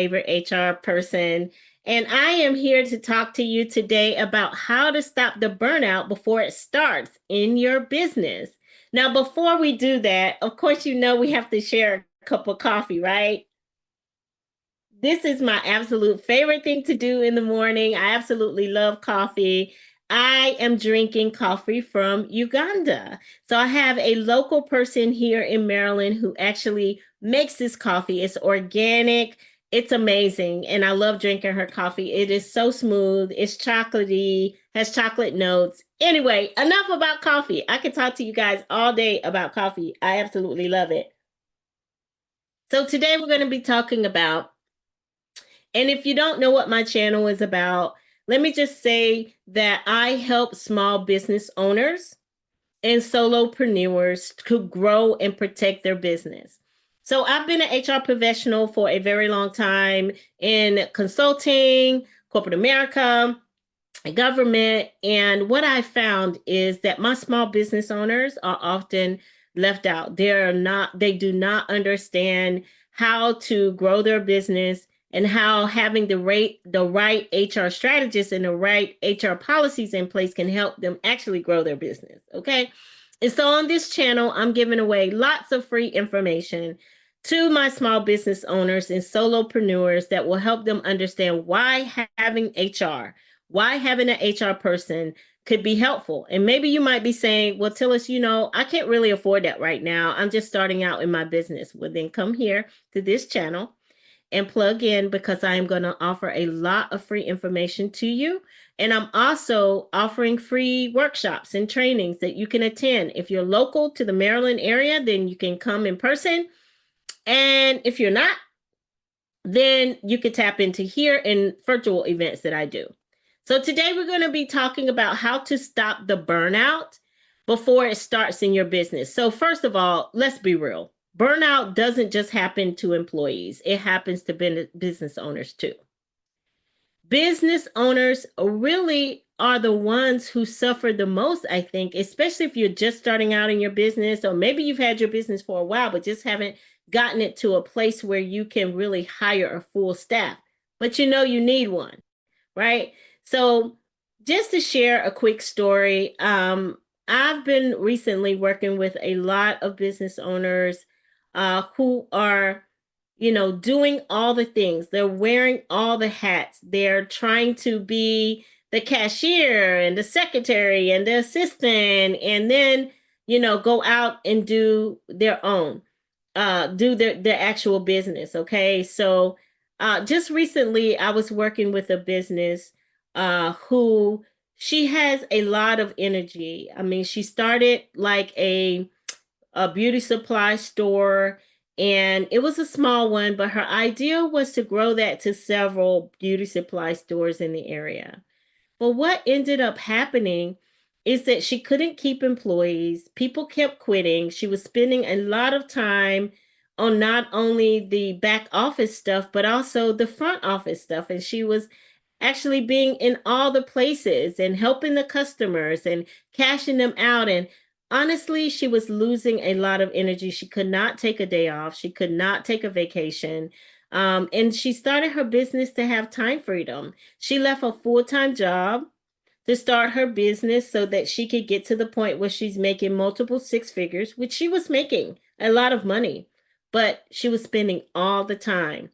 favorite HR person, and I am here to talk to you today about how to stop the burnout before it starts in your business. Now, before we do that, of course, we have to share a cup of coffee, right? This is my absolute favorite thing to do in the morning. I absolutely love coffee. I am drinking coffee from Uganda. So I have a local person here in Maryland who actually makes this coffee. It's organic. It's amazing. And I love drinking her coffee. It is so smooth. It's chocolatey, has chocolate notes. Anyway, enough about coffee. I could talk to you guys all day about coffee. I absolutely love it. So today we're going to be talking about, and if you don't know what my channel is about, let me just say that I help small business owners and solopreneurs to grow and protect their business. So I've been an HR professional for a very long time in consulting, corporate America, government. And what I found is that my small business owners are often left out. They do not understand how to grow their business and how having the right HR strategists and the right HR policies in place can help them actually grow their business. Okay. And so on this channel, I'm giving away lots of free information to my small business owners and solopreneurs that will help them understand why having an HR person could be helpful. And maybe you might be saying, well, Tillis, I can't really afford that right now. I'm just starting out in my business. Well, then come here to this channel and plug in, because I am going to offer a lot of free information to you. And I'm also offering free workshops and trainings that you can attend. If you're local to the Maryland area, then you can come in person. And if you're not, then you can tap into here in virtual events that I do. So today we're going to be talking about how to stop the burnout before it starts in your business. So first of all, let's be real. Burnout doesn't just happen to employees. It happens to business owners too. Business owners really are the ones who suffer the most, I think, especially if you're just starting out in your business, or maybe you've had your business for a while, but just haven't gotten it to a place where you can really hire a full staff. But you need one, right? So just to share a quick story, I've been recently working with a lot of business owners who are, doing all the things. They're wearing all the hats. They're trying to be the cashier and the secretary and the assistant, and then, go out and do their own, do their actual business. Okay. So just recently I was working with a business who, she has a lot of energy. I mean, she started like a beauty supply store, and it was a small one, but her idea was to grow that to several beauty supply stores in the area. But what ended up happening is that she couldn't keep employees. People kept quitting. She was spending a lot of time on not only the back office stuff, but also the front office stuff. And she was actually being in all the places and helping the customers and cashing them out. And honestly, she was losing a lot of energy. She could not take a day off. She could not take a vacation. And she started her business to have time freedom. She left a full-time job to start her business so that she could get to the point where she's making multiple six figures, which she was making a lot of money, but she was spending all the time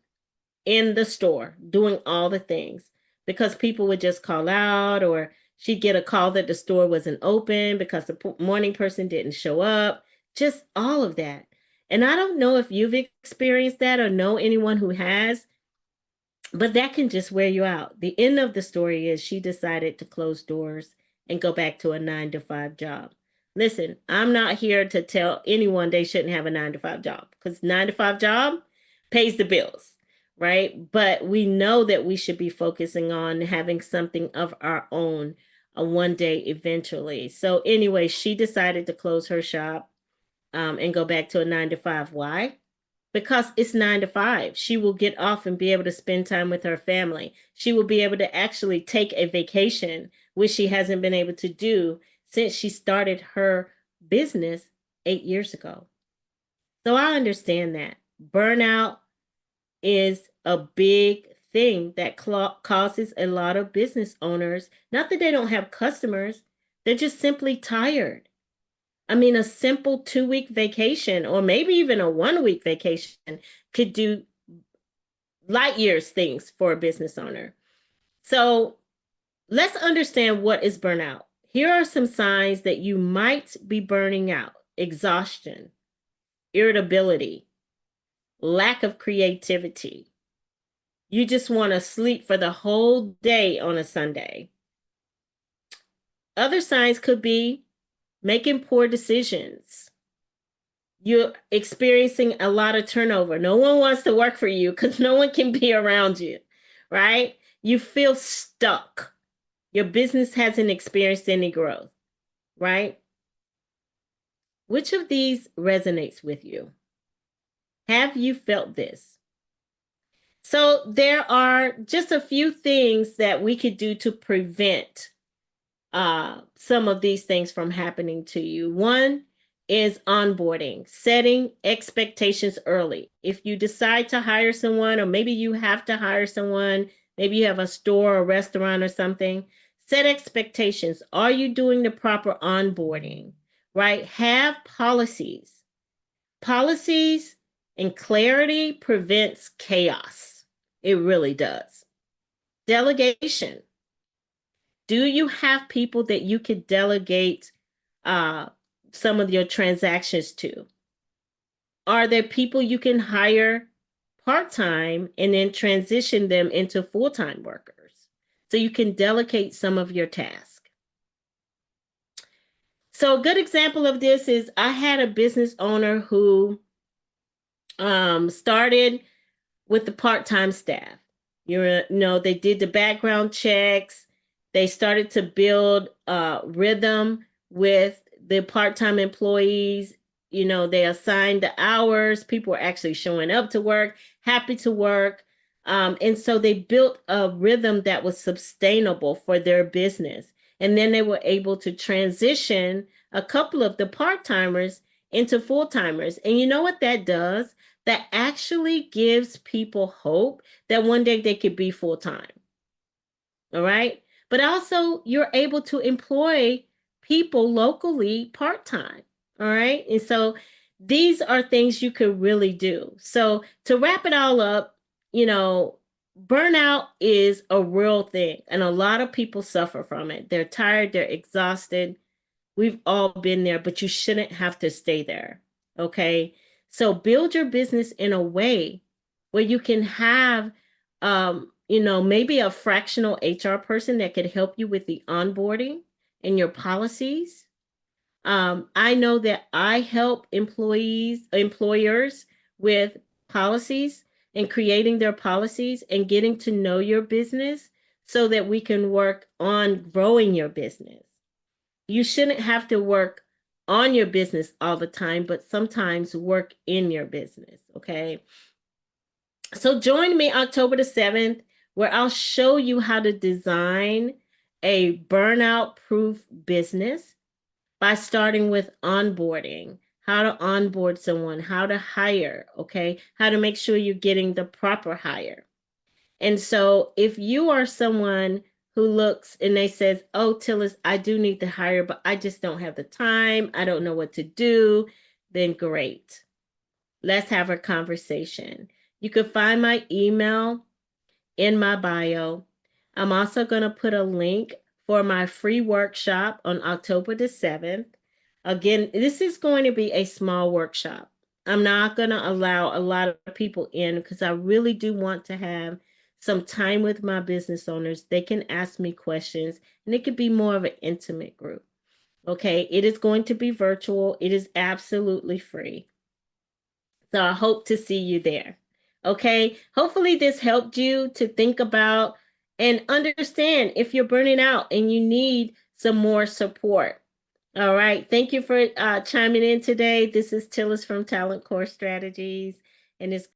in the store doing all the things, because people would just call out, or she'd get a call that the store wasn't open because the morning person didn't show up, just all of that. And I don't know if you've experienced that or know anyone who has, but that can just wear you out. The end of the story is she decided to close doors and go back to a 9 to 5 job. Listen, I'm not here to tell anyone they shouldn't have a 9 to 5 job, because 9 to 5 job pays the bills, right? But we know that we should be focusing on having something of our own one day eventually. So anyway, she decided to close her shop and go back to a 9 to 5. Why? Because it's 9 to 5. She will get off and be able to spend time with her family. She will be able to actually take a vacation, which she hasn't been able to do since she started her business 8 years ago. So I understand that burnout is a big thing that causes a lot of business owners, not that they don't have customers, they're just simply tired. I mean, a simple 2-week vacation or maybe even a 1-week vacation could do light years things for a business owner. So let's understand what is burnout. Here are some signs that you might be burning out: exhaustion, irritability, lack of creativity. You just want to sleep for the whole day on a Sunday. Other signs could be making poor decisions. You're experiencing a lot of turnover. No one wants to work for you because no one can be around you, right? You feel stuck. Your business hasn't experienced any growth, right? Which of these resonates with you? Have you felt this? So there are just a few things that we could do to prevent some of these things from happening to you. One is onboarding, setting expectations early. If you decide to hire someone, or maybe you have to hire someone, maybe you have a store or restaurant or something, set expectations. Are you doing the proper onboarding, right? Have policies. Policies and clarity prevents chaos. It really does. Delegation. Do you have people that you could delegate some of your transactions to? Are there people you can hire part-time and then transition them into full-time workers so you can delegate some of your tasks? So a good example of this is I had a business owner who started with the part-time staff. You know, they did the background checks. They started to build rhythm with the part-time employees. You know, they assigned the hours. People were actually showing up to work, happy to work. And so they built a rhythm that was sustainable for their business. And then they were able to transition a couple of the part-timers into full-timers. And you know what that does? That actually gives people hope that one day they could be full-time. All right. But also, you're able to employ people locally part-time. All right. And so these are things you could really do. So to wrap it all up, you know, burnout is a real thing, and a lot of people suffer from it. They're tired, they're exhausted. We've all been there, but you shouldn't have to stay there. Okay. So build your business in a way where you can have, you know, maybe a fractional HR person that could help you with the onboarding and your policies. I know that I help employers with policies and creating their policies and getting to know your business so that we can work on growing your business. You shouldn't have to work on your business all the time, but sometimes work in your business, okay? So join me October the 7th, where I'll show you how to design a burnout-proof business by starting with onboarding, how to onboard someone, how to hire, okay? How to make sure you're getting the proper hire. And so if you are someone who looks and they says, oh, Tillis, I do need to hire, but I just don't have the time, I don't know what to do, then great. Let's have a conversation. You can find my email in my bio. I'm also going to put a link for my free workshop on October the 7th. Again, this is going to be a small workshop. I'm not going to allow a lot of people in because I really do want to have some time with my business owners. They can ask me questions, and it could be more of an intimate group. Okay, it is going to be virtual. It is absolutely free. So I hope to see you there. Okay, hopefully this helped you to think about and understand if you're burning out and you need some more support. All right, thank you for chiming in today. This is Tillis from Talent Core Strategies, and it's